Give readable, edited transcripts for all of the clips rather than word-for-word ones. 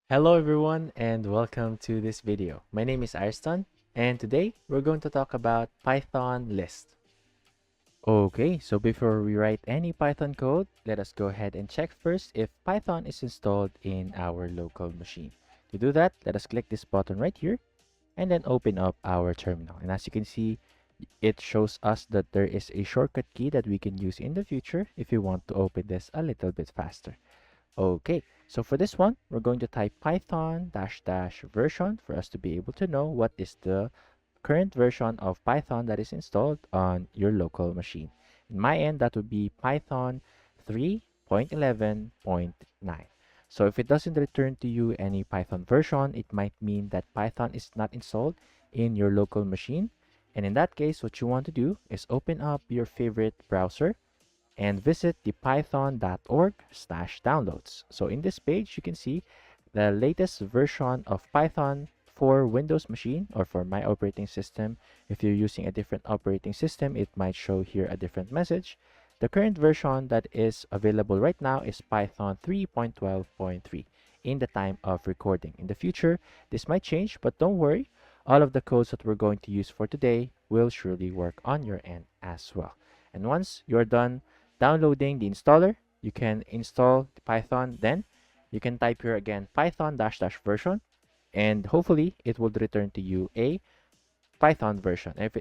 Hello everyone and welcome to this video. My name is Ariston and today we're going to talk about Python list. Okay, so before we write any Python code, let us go ahead and check first if Python is installed in our local machine. To do that, let us click this button right here and then open up our terminal. And as you can see, it shows us that there is a shortcut key that we can use in the future if we want to open this a little bit faster. Okay, so for this one, we're going to type python dash dash version for us to be able to know what is the current version of Python that is installed on your local machine. In my end, that would be Python 3.11.9. So if it doesn't return to you any Python version, it might mean that Python is not installed in your local machine. And in that case, what you want to do is open up your favorite browser and visit the python.org/downloads. So in this page, you can see the latest version of Python for Windows machine or for my operating system. If you're using a different operating system, it might show here a different message. The current version that is available right now is Python 3.12.3 in the time of recording. In the future, this might change, but don't worry. All of the codes that we're going to use for today will surely work on your end as well. And once you're done downloading the installer, you can install the Python. Then you can type here again python dash dash version, and hopefully it will return to you a Python version. If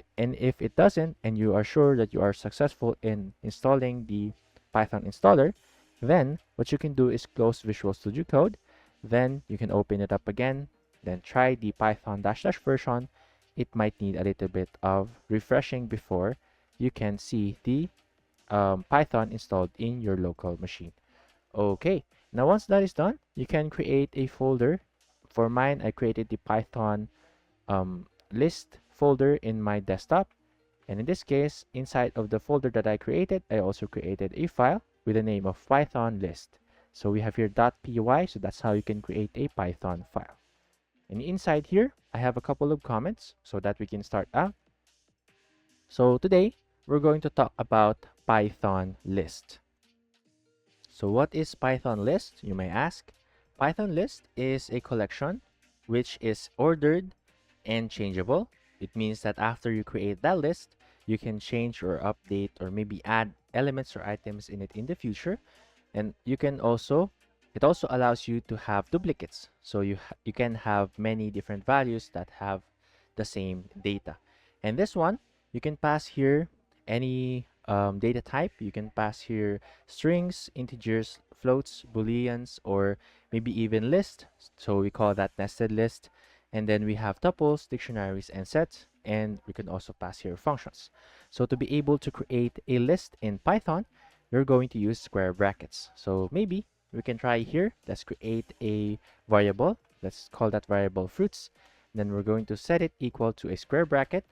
it doesn't, and you are sure that you are successful in installing the Python installer, then what you can do is close Visual Studio Code. Then you can open it up again. Then try the Python dash dash version. It might need a little bit of refreshing before you can see the Python installed in your local machine. Okay, now once that is done, you can create a folder. For mine, I created the Python list folder in my desktop. And in this case, inside of the folder that I created, I also created a file with the name of Python list. So we have here .py, so that's how you can create a Python file. And inside here, I have a couple of comments so that we can start out. So today, we're going to talk about Python list. So what is Python list, you may ask? Python list is a collection which is ordered and changeable. It means that after you create that list, you can change or update or maybe add elements or items in it in the future. And it also allows you to have duplicates. So you can have many different values that have the same data. And this one, you can pass here any data type. You can pass here strings, integers, floats, booleans, or maybe even list. So we call that nested list. And then we have tuples, dictionaries, and sets. And we can also pass here functions. So to be able to create a list in Python, you're going to use square brackets. So maybe we can try here. Let's create a variable. Let's call that variable fruits. Then we're going to set it equal to a square bracket.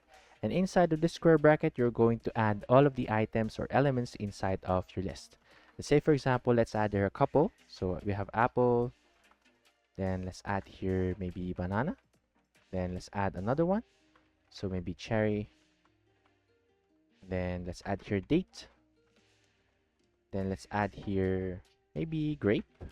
And inside of this square bracket, you're going to add all of the items or elements inside of your list. Let's say, for example, let's add here a couple. So we have apple. Then let's add here maybe banana. Then let's add another one. So maybe cherry. Then let's add here date. Then let's add here maybe grape.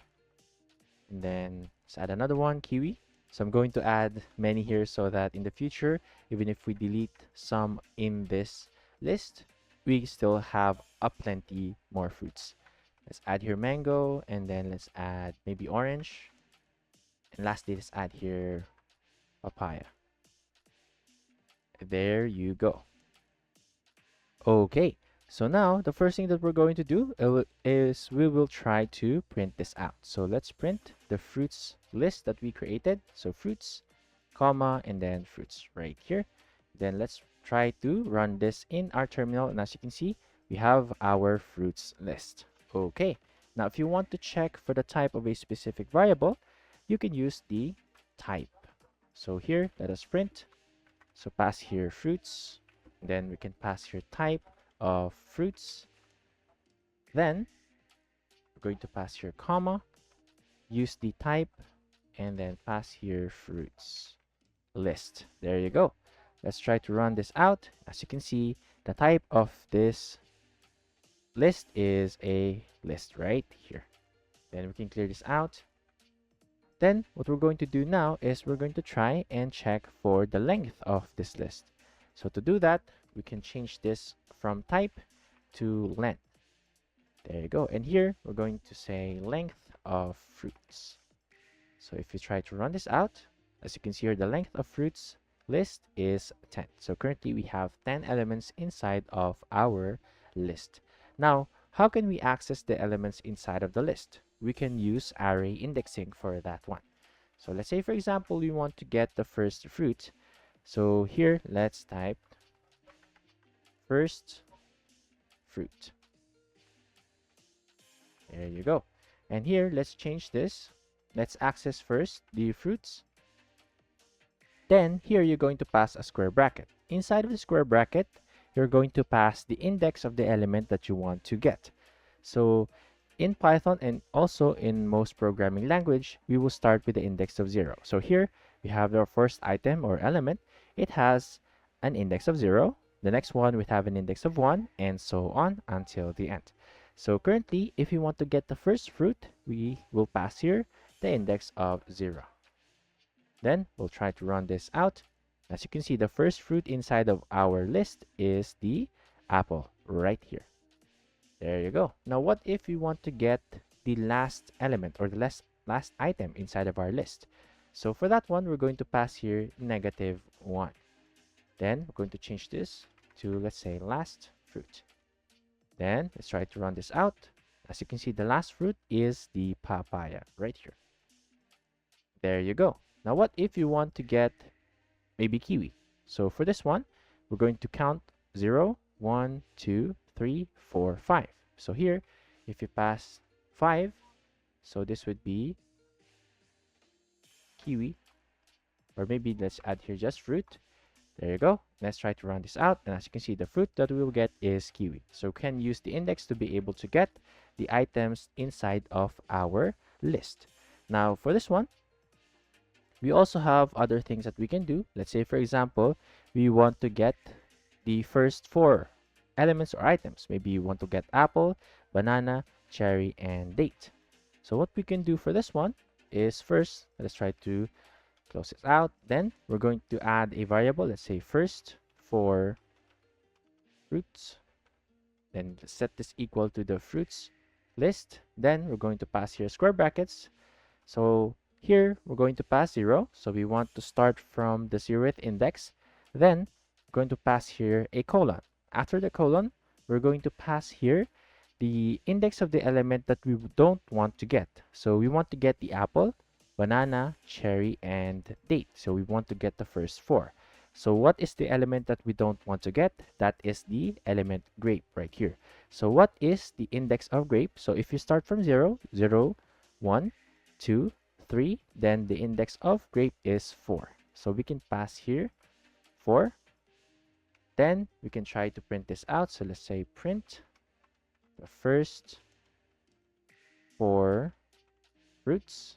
And then let's add another one, kiwi. So I'm going to add many here so that in the future, even if we delete some in this list, we still have a plenty more fruits. Let's add here mango, and then let's add maybe orange. And lastly, let's add here papaya. There you go. Okay, so now the first thing that we're going to do is we will try to print this out. So let's print the fruits list that we created. So fruits, comma, and then fruits right here. Then let's try to run this in our terminal. And as you can see, we have our fruits list. Okay, now if you want to check for the type of a specific variable, you can use the type. So here, let us print. So pass here fruits. Then we can pass here type of fruits. Then we're going to pass here comma, use the type, and then pass here fruits list. There you go. Let's try to run this out. As you can see, the type of this list is a list right here. Then we can clear this out. Then what we're going to do now is we're going to try and check for the length of this list. So to do that, we can change this from type to length. There you go. And here we're going to say length of fruits. So if you try to run this out, as you can see here, the length of fruits list is 10. So currently we have 10 elements inside of our list. Now, how can we access the elements inside of the list? We can use array indexing for that one. So let's say, for example, we want to get the first fruit. So here, let's type first fruit. There you go. And here, let's change this. Let's access first the fruits. Then here you're going to pass a square bracket. Inside of the square bracket, you're going to pass the index of the element that you want to get. So in Python and also in most programming language, we will start with the index of 0. So here we have our first item or element. It has an index of 0. The next one we have an index of 1, and so on until the end. So currently, if we want to get the first fruit, we will pass here the index of 0. Then we'll try to run this out. As you can see, the first fruit inside of our list is the apple right here. There you go. Now, what if we want to get the last element or the last item inside of our list? So for that one, we're going to pass here -1. Then we're going to change this to, let's say, last fruit. Then let's try to run this out. As you can see, the last fruit is the papaya right here. There you go. Now, what if you want to get maybe kiwi? So for this one, we're going to count 0, 1, 2, 3, 4, 5. So here, if you pass 5, so this would be kiwi. Or maybe let's add here just fruit. There you go. Let's try to run this out. And as you can see, the fruit that we will get is kiwi. So we can use the index to be able to get the items inside of our list. Now, for this one, we also have other things that we can do. Let's say, for example, we want to get the first 4 elements or items. Maybe you want to get apple, banana, cherry, and date. So what we can do for this one is first, let's try to close this out. Then we're going to add a variable. Let's say first for fruits. Then set this equal to the fruits list. Then we're going to pass here square brackets. So here, we're going to pass 0. So we want to start from the 0th index. Then, we're going to pass here a colon. After the colon, we're going to pass here the index of the element that we don't want to get. So we want to get the apple, banana, cherry, and date. So we want to get the first 4. So what is the element that we don't want to get? That is the element grape right here. So what is the index of grape? So if you start from 0, 0, 1, 2, 3, then the index of grape is 4. So we can pass here 4. Then we can try to print this out. So let's say print the first 4 fruits.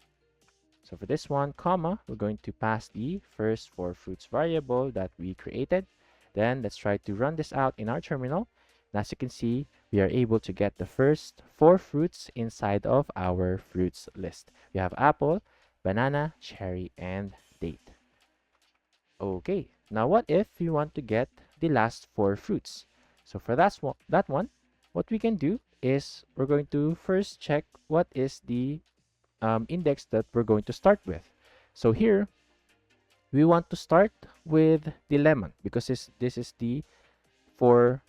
So for this one, comma, we're going to pass the first 4 fruits variable that we created. Then let's try to run this out in our terminal. And as you can see, we are able to get the first 4 fruits inside of our fruits list. We have apple, banana, cherry, and date. Okay, now what if we want to get the last 4 fruits? So for that one, what we can do is we're going to first check what is the index that we're going to start with. So here, we want to start with the lemon because this is the 4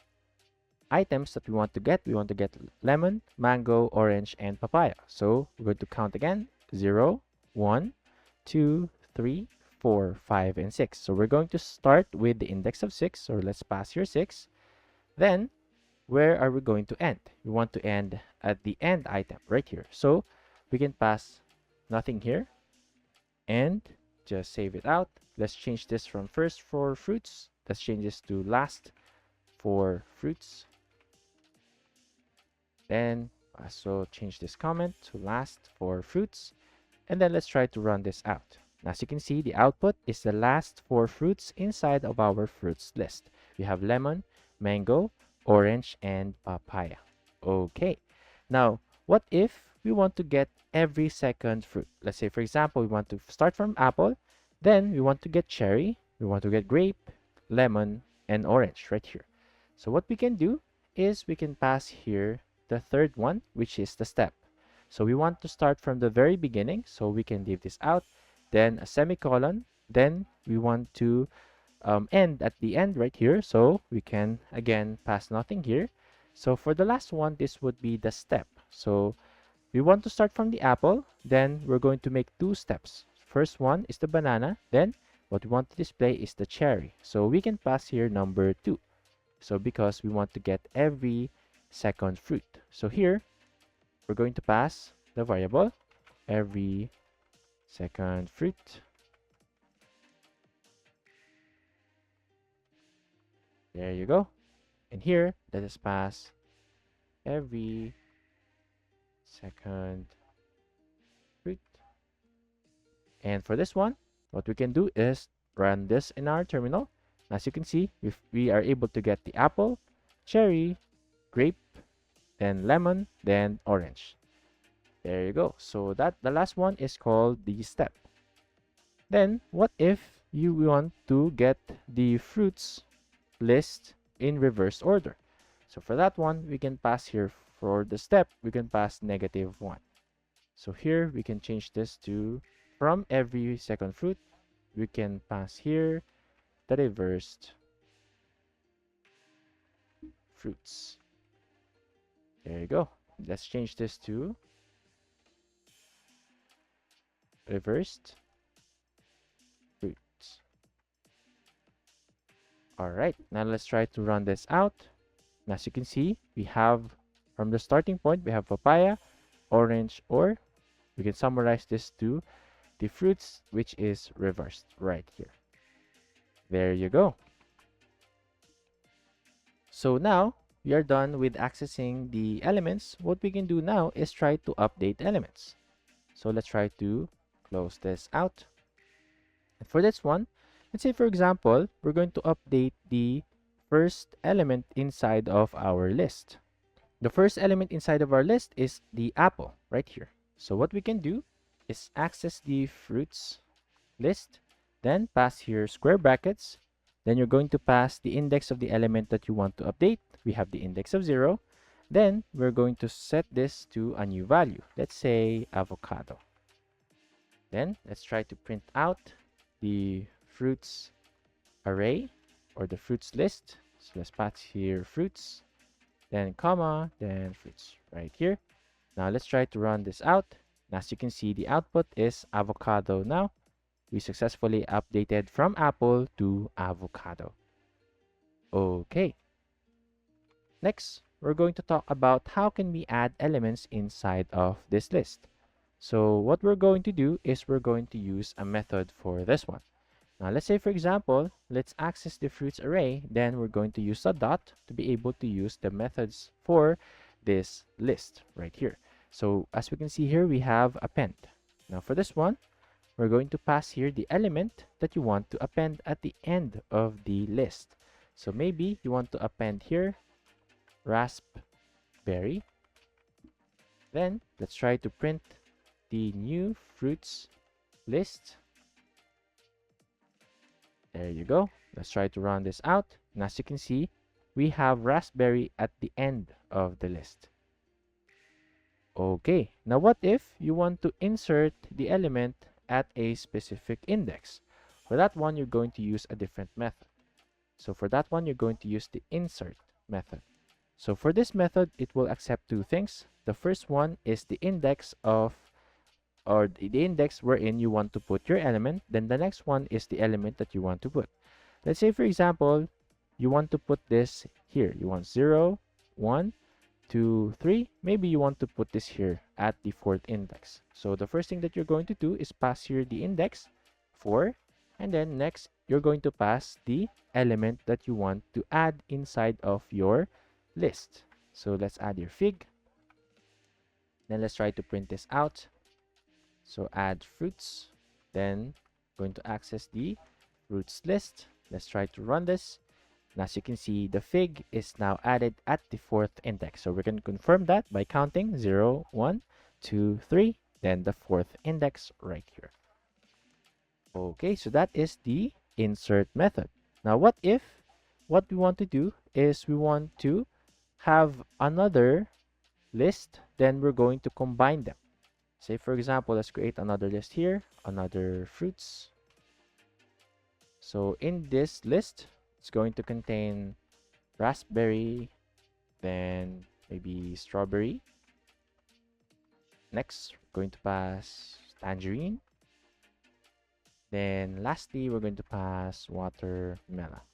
items that we want to get. We want to get lemon, mango, orange, and papaya. So we're going to count again. 0, 1, 2, 3, 4, 5, and 6. So we're going to start with the index of 6. So let's pass here 6. Then, where are we going to end? We want to end at the end item right here. So we can pass nothing here and just save it out. Let's change this from first 4 fruits. Let's change this to last 4 fruits. Then also change this comment to last 4 fruits. And then let's try to run this out. As you can see, the output is the last 4 fruits inside of our fruits list. We have lemon, mango, orange, and papaya. Okay. Now, what if we want to get every second fruit. Let's say, for example, we want to start from apple, then we want to get cherry, we want to get grape, lemon, and orange right here. So what we can do is we can pass here the third one, which is the step. So we want to start from the very beginning, so we can leave this out, then a semicolon, then we want to end at the end right here, so we can again pass nothing here. So for the last one, this would be the step. So we want to start from the apple, then we're going to make two steps. First one is the banana, then what we want to display is the cherry. So we can pass here number 2. So because we want to get every second fruit. So here, we're going to pass the variable every second fruit. There you go. And here, let us pass every second fruit. And for this one, what we can do is run this in our terminal. As you can see, if we are able to get the apple, cherry, grape, then lemon, then orange. There you go. So that the last one is called the step. Then what if you want to get the fruits list in reverse order? So for that one, we can pass here for the step, we can pass -1. So here we can change this to from every second fruit, we can pass here the reversed fruits. There you go. Let's change this to reversed fruits. All right, now let's try to run this out. And as you can see, we have from the starting point, we have papaya, orange, or we can summarize this to the fruits, which is reversed right here. There you go. So now we are done with accessing the elements. What we can do now is try to update elements. So let's try to close this out. And for this one, let's say for example, we're going to update the first element inside of our list. The first element inside of our list is the apple right here. So what we can do is access the fruits list, then pass here square brackets. Then you're going to pass the index of the element that you want to update. We have the index of 0. Then we're going to set this to a new value. Let's say avocado. Then let's try to print out the fruits array or the fruits list. So let's pass here fruits, then comma, then fruits right here. Now let's try to run this out. And as you can see, the output is avocado now. We successfully updated from apple to avocado. Okay. Next, we're going to talk about how can we add elements inside of this list. So what we're going to do is we're going to use a method for this one. Now let's say for example, let's access the fruits array, then we're going to use a dot to be able to use the methods for this list right here. So as we can see here, we have append. Now for this one, we're going to pass here the element that you want to append at the end of the list. So maybe you want to append here raspberry. Then let's try to print the new fruits list. There you go. Let's try to run this out. And as you can see, we have raspberry at the end of the list. Okay, now what if you want to insert the element at a specific index? For that one, you're going to use a different method. So for that one, you're going to use the insert method. So for this method, it will accept two things. The first one is the index of, or the index wherein you want to put your element. Then the next one is the element that you want to put. Let's say, for example, you want to put this here. You want 0, 1, 2, 3. Maybe you want to put this here at the 4th index. So the first thing that you're going to do is pass here the index 4. And then next, you're going to pass the element that you want to add inside of your list. So let's add your fig. Then let's try to print this out. So add fruits. Then going to access the fruits list. Let's try to run this. And as you can see, the fig is now added at the 4th index. So we're going to confirm that by counting 0, 1, 2, 3, then the fourth index right here. Okay, so that is the insert method. Now, what we want to do is we want to have another list, then we're going to combine them. Say, for example, let's create another list here, another fruits. So in this list, it's going to contain raspberry, then maybe strawberry. Next, we're going to pass tangerine. Then lastly, we're going to pass watermelon.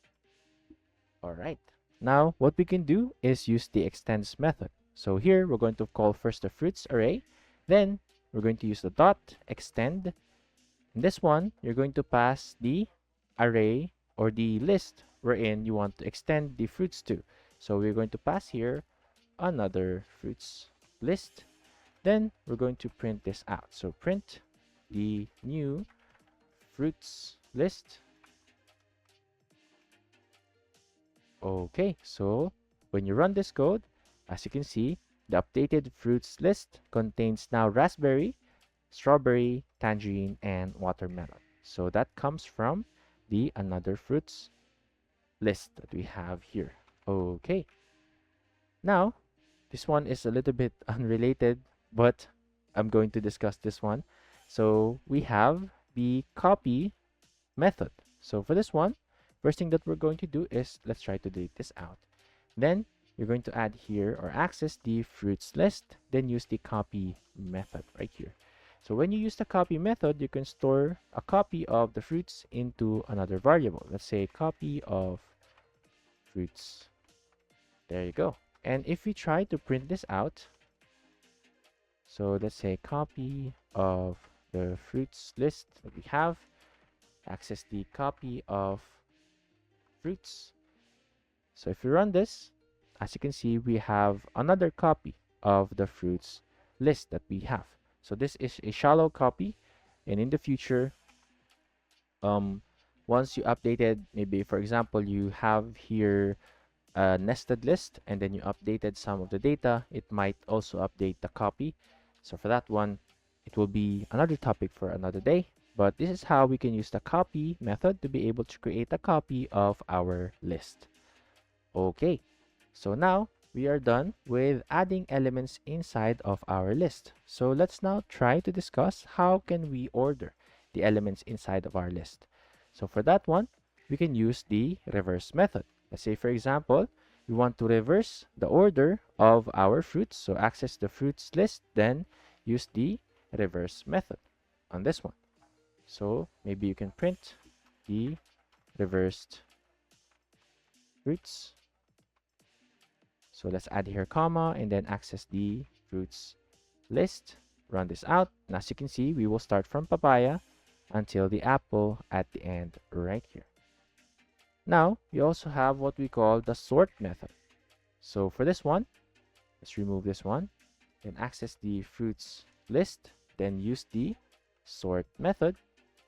All right. Now, what we can do is use the extends method. So here, we're going to call first the fruits array. Then, we're going to use the dot extend. In this one, you're going to pass the array or the list wherein you want to extend the fruits to. So we're going to pass here another fruits list. Then we're going to print this out. So print the new fruits list. Okay, so when you run this code, as you can see, the updated fruits list contains now raspberry, strawberry, tangerine, and watermelon. So that comes from the another fruits list that we have here. Okay. Now, this one is a little bit unrelated, but I'm going to discuss this one. So we have the copy method. So for this one, first thing that we're going to do is let's try to delete this out. Then you're going to add here or access the fruits list, then use the copy method right here. So when you use the copy method, you can store a copy of the fruits into another variable. Let's say copy of fruits. There you go. And if we try to print this out, so let's say copy of the fruits list that we have, access the copy of fruits. So if we run this, as you can see, we have another copy of the fruits list that we have. So this is a shallow copy, and in the future, once you updated, maybe for example, you have here a nested list and then you updated some of the data, it might also update the copy. So for that one, it will be another topic for another day. But this is how we can use the copy method to be able to create a copy of our list. Okay, so now we are done with adding elements inside of our list. So let's now try to discuss how can we order the elements inside of our list. So for that one, we can use the reverse method. Let's say, for example, we want to reverse the order of our fruits. So access the fruits list, then use the reverse method on this one. So maybe you can print the reversed fruits. So let's add here comma and then access the fruits list. Run this out. And as you can see, we will start from papaya until the apple at the end right here. Now, we also have what we call the sort method. So for this one, let's remove this one. Then access the fruits list. Then use the sort method.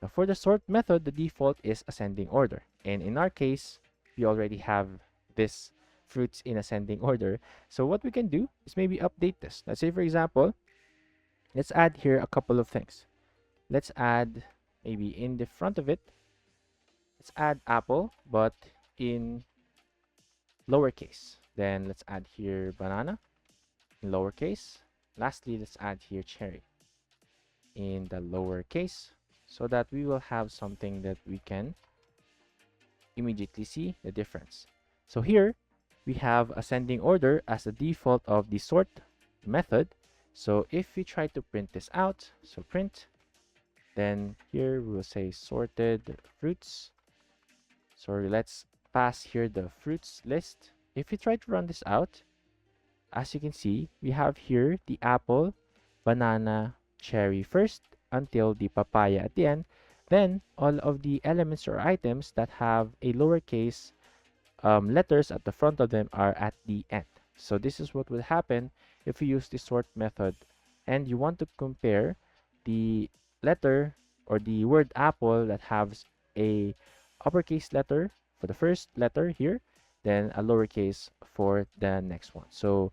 Now for the sort method, the default is ascending order. And in our case, we already have this fruits in ascending order. So what we can do is maybe update this. Let's say, for example, let's add here a couple of things. Let's add maybe in the front of it, let's add apple, but in lowercase. Then let's add here banana in lowercase. Lastly, let's add here cherry in the lowercase so that we will have something that we can immediately see the difference. So here we have ascending order as the default of the sort method. So if we try to print this out, so print, then here we will say sorted fruits. So let's pass here the fruits list. If we try to run this out, as you can see, we have here the apple, banana, cherry first until the papaya at the end. Then all of the elements or items that have a lowercase letters at the front of them are at the end. So this is what will happen if you use the sort method and you want to compare the letter or the word apple that has a uppercase letter for the first letter here, then a lowercase for the next one. So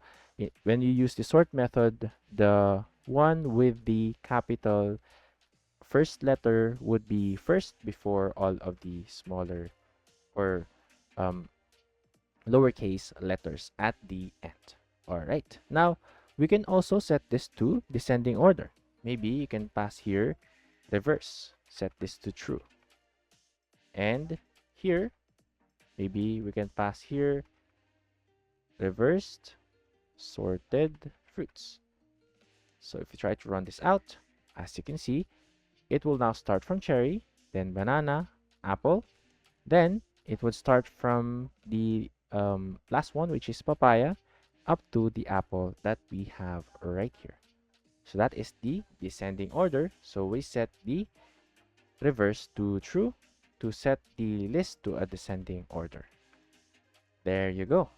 when you use the sort method, the one with the capital first letter would be first before all of the smaller or um, lowercase letters at the end. All right. Now, we can also set this to descending order. Maybe you can pass here reverse. Set this to true. And here, maybe we can pass here reversed sorted fruits. So if you try to run this out, as you can see, it will now start from cherry, then banana, apple, then it would start from the last one, which is papaya, up to the apple that we have right here. So that is the descending order. So we set the reverse to true to set the list to a descending order. There you go.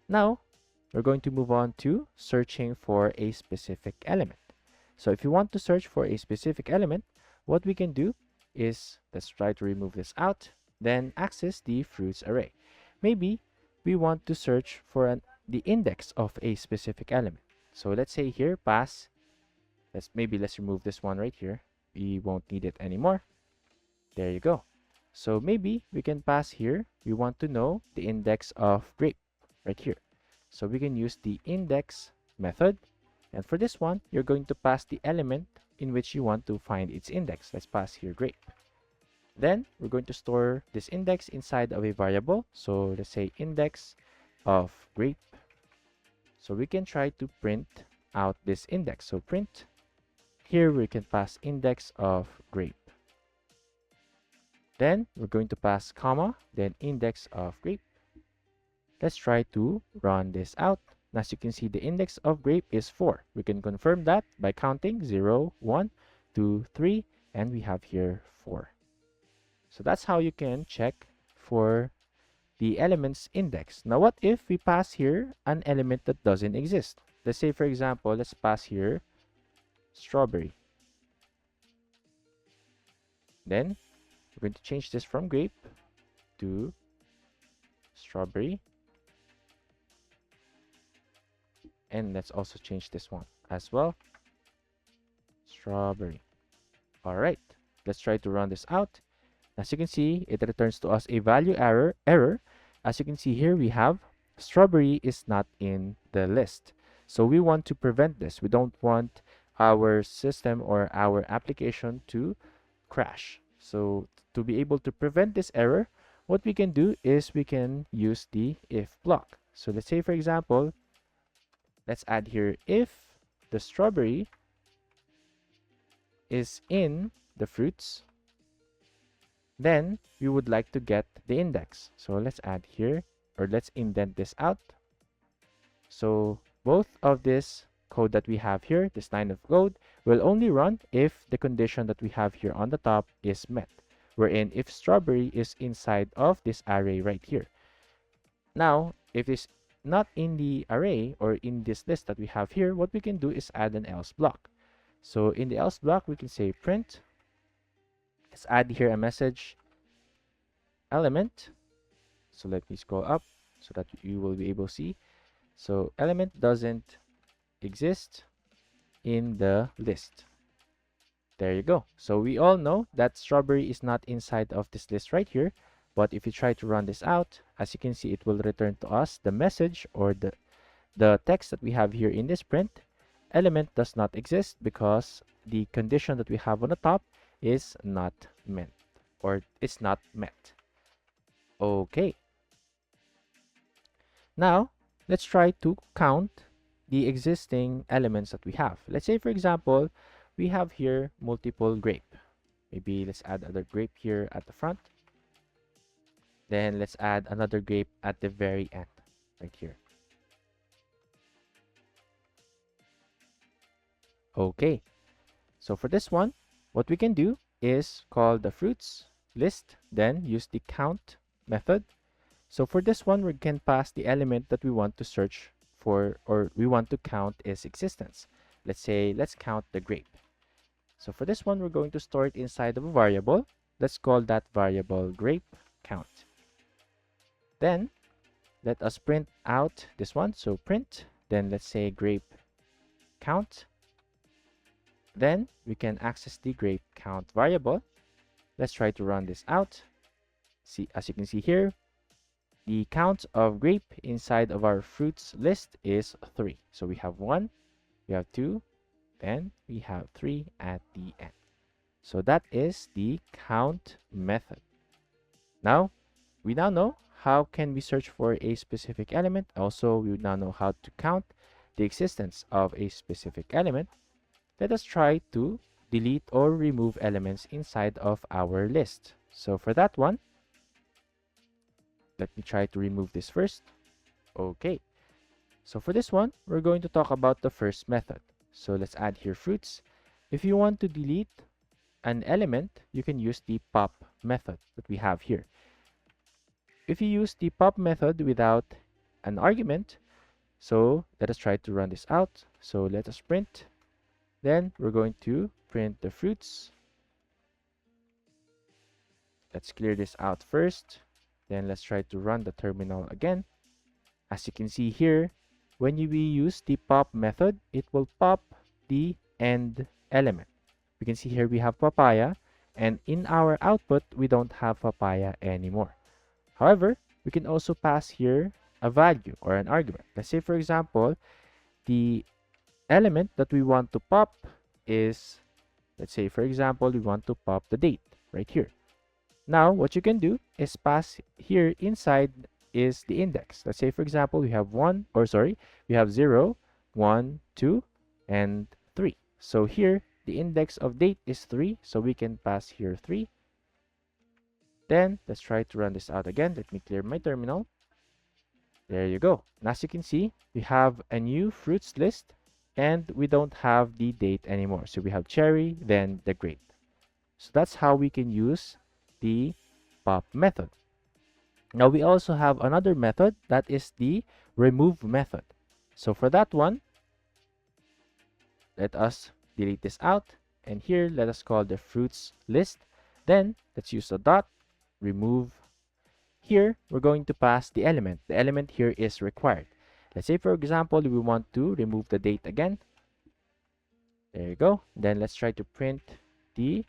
Now, we're going to move on to searching for a specific element. So if you want to search for a specific element, what we can do is, let's try to remove this out, then access the fruits array. Maybe we want to search for the index of a specific element. So let's say here, pass, let's remove this one right here. We won't need it anymore. There you go. So maybe we can pass here, we want to know the index of grape right here. So we can use the index method. And for this one, you're going to pass the element in which you want to find its index. Let's pass here grape. Then we're going to store this index inside of a variable. So let's say index of grape. So we can try to print out this index. So print, here we can pass index of grape. Then we're going to pass comma, then index of grape. Let's try to run this out. As you can see, the index of grape is 4. We can confirm that by counting 0, 1, 2, 3, and we have here 4. So that's how you can check for the element's index. Now, what if we pass here an element that doesn't exist? Let's say, for example, let's pass here strawberry. Then we're going to change this from grape to strawberry. And let's also change this one as well. Strawberry. All right, let's try to run this out. As you can see, it returns to us a value error. As you can see here, we have strawberry is not in the list. So we want to prevent this. We don't want our system or our application to crash. So to be able to prevent this error, what we can do is we can use the if block. So let's say, for example, let's add here if the strawberry is in the fruits, then we would like to get the index. So let's add here, or let's indent this out. So both of this code that we have here, this line of code, will only run if the condition that we have here on the top is met, wherein if strawberry is inside of this array right here. Now, if it's not in the array or in this list that we have here, what we can do is add an else block. So in the else block, we can say print. Let's add here a message element. So let me scroll up so that you will be able to see. So element doesn't exist in the list. There you go. So we all know that strawberry is not inside of this list right here. But if you try to run this out, as you can see, it will return to us the message or the text that we have here in this print. Element does not exist because the condition that we have on the top is not met, or it's not met. Okay. Now, let's try to count the existing elements that we have. Let's say, for example, we have here multiple grape. Maybe let's add another grape here at the front. Then let's add another grape at the very end, right here. Okay, so for this one, what we can do is call the fruits list, then use the count method. So for this one, we can pass the element that we want to search for, or we want to count its existence. Let's say, let's count the grape. So for this one, we're going to store it inside of a variable. Let's call that variable grape count. Then let us print out this one. So print, then let's say grape count. Then we can access the grape count variable. Let's try to run this out. See, as you can see here, the count of grape inside of our fruits list is 3. So we have 1, we have 2, then we have 3 at the end. So that is the count method. Now, we now know how can we search for a specific element. Also, we now know how to count the existence of a specific element. Let us try to delete or remove elements inside of our list. So for that one, let me try to remove this first. Okay. So for this one, we're going to talk about the first method. So let's add here fruits. If you want to delete an element, you can use the pop method that we have here. If you use the pop method without an argument, so let us try to run this out. So let us print. Then we're going to print the fruits. Let's clear this out first. Then let's try to run the terminal again. As you can see here, when we use the pop method, it will pop the end element. We can see here we have papaya, and in our output, we don't have papaya anymore. However, we can also pass here a value or an argument. Let's say, for example, the element that we want to pop is, let's say, for example, we want to pop the date right here. Now, what you can do is pass here inside is the index. Let's say, for example, we have we have 0, 1, 2, and 3. So here, the index of date is 3, so we can pass here 3. Then, let's try to run this out again. Let me clear my terminal. There you go. And as you can see, we have a new fruits list, and we don't have the date anymore. So we have cherry, then the grape. So that's how we can use the pop method. Now we also have another method, that is the remove method. So for that one, let us delete this out, and here let us call the fruits list. Then let's use a dot, remove. Here we're going to pass the element. The element here is required. Let's say, for example, we want to remove the date again. There you go. Then let's try to print the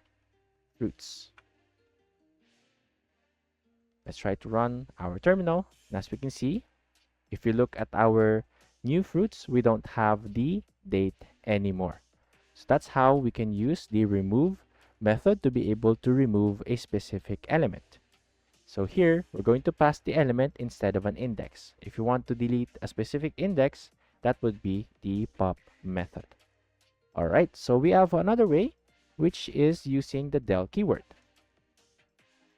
fruits. Let's try to run our terminal. And as we can see, if we look at our new fruits, we don't have the date anymore. So that's how we can use the remove method to be able to remove a specific element. So here, we're going to pass the element instead of an index. If you want to delete a specific index, that would be the pop method. All right, so we have another way, which is using the del keyword.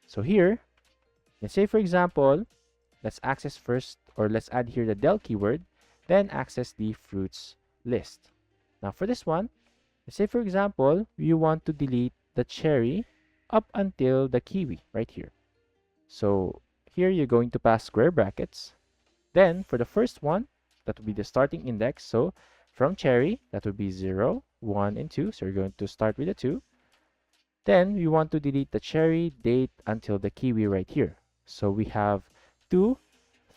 So here, let's say, for example, let's access first, or let's add here the del keyword, then access the fruits list. Now for this one, let's say, for example, you want to delete the cherry up until the kiwi right here. So here you're going to pass square brackets. Then for the first one, that will be the starting index. So from cherry, that would be 0, 1, and 2. So you're going to start with the 2. Then we want to delete the cherry date until the kiwi right here. So we have 2,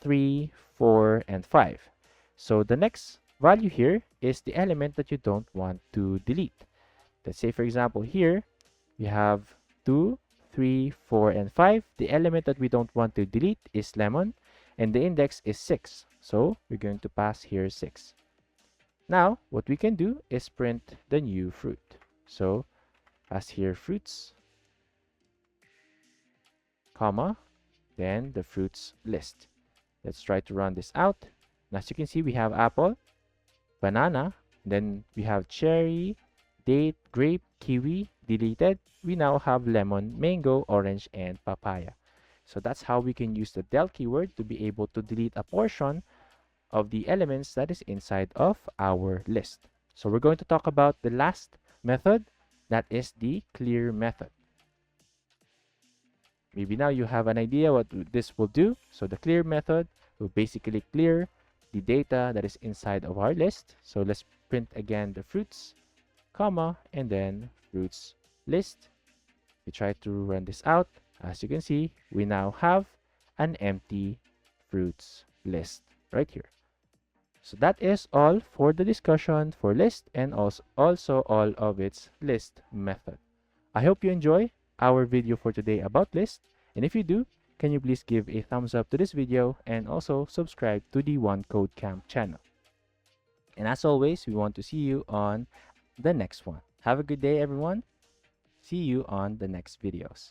3, 4, and 5. So the next value here is the element that you don't want to delete. Let's say, for example, here we have 2, 3, 4, and 5. The element that we don't want to delete is lemon, and the index is 6. So we're going to pass here 6. Now, what we can do is print the new fruit. So pass here fruits, comma, then the fruits list. Let's try to run this out. And as you can see, we have apple, banana, then we have cherry, date, grape, kiwi, deleted. We now have lemon, mango, orange, and papaya. So that's how we can use the del keyword to be able to delete a portion of the elements that is inside of our list. So we're going to talk about the last method, that is the clear method. Maybe now you have an idea what this will do. So the clear method will basically clear the data that is inside of our list. So let's print again the fruits, comma, and then fruits list. We try to run this out. As you can see, we now have an empty fruits list right here. So that is all for the discussion for list and also all of its list method. I hope you enjoy our video for today about list. And if you do, can you please give a thumbs up to this video and also subscribe to the One Code Camp channel. And as always, we want to see you on the next one. Have a good day, everyone. See you on the next videos.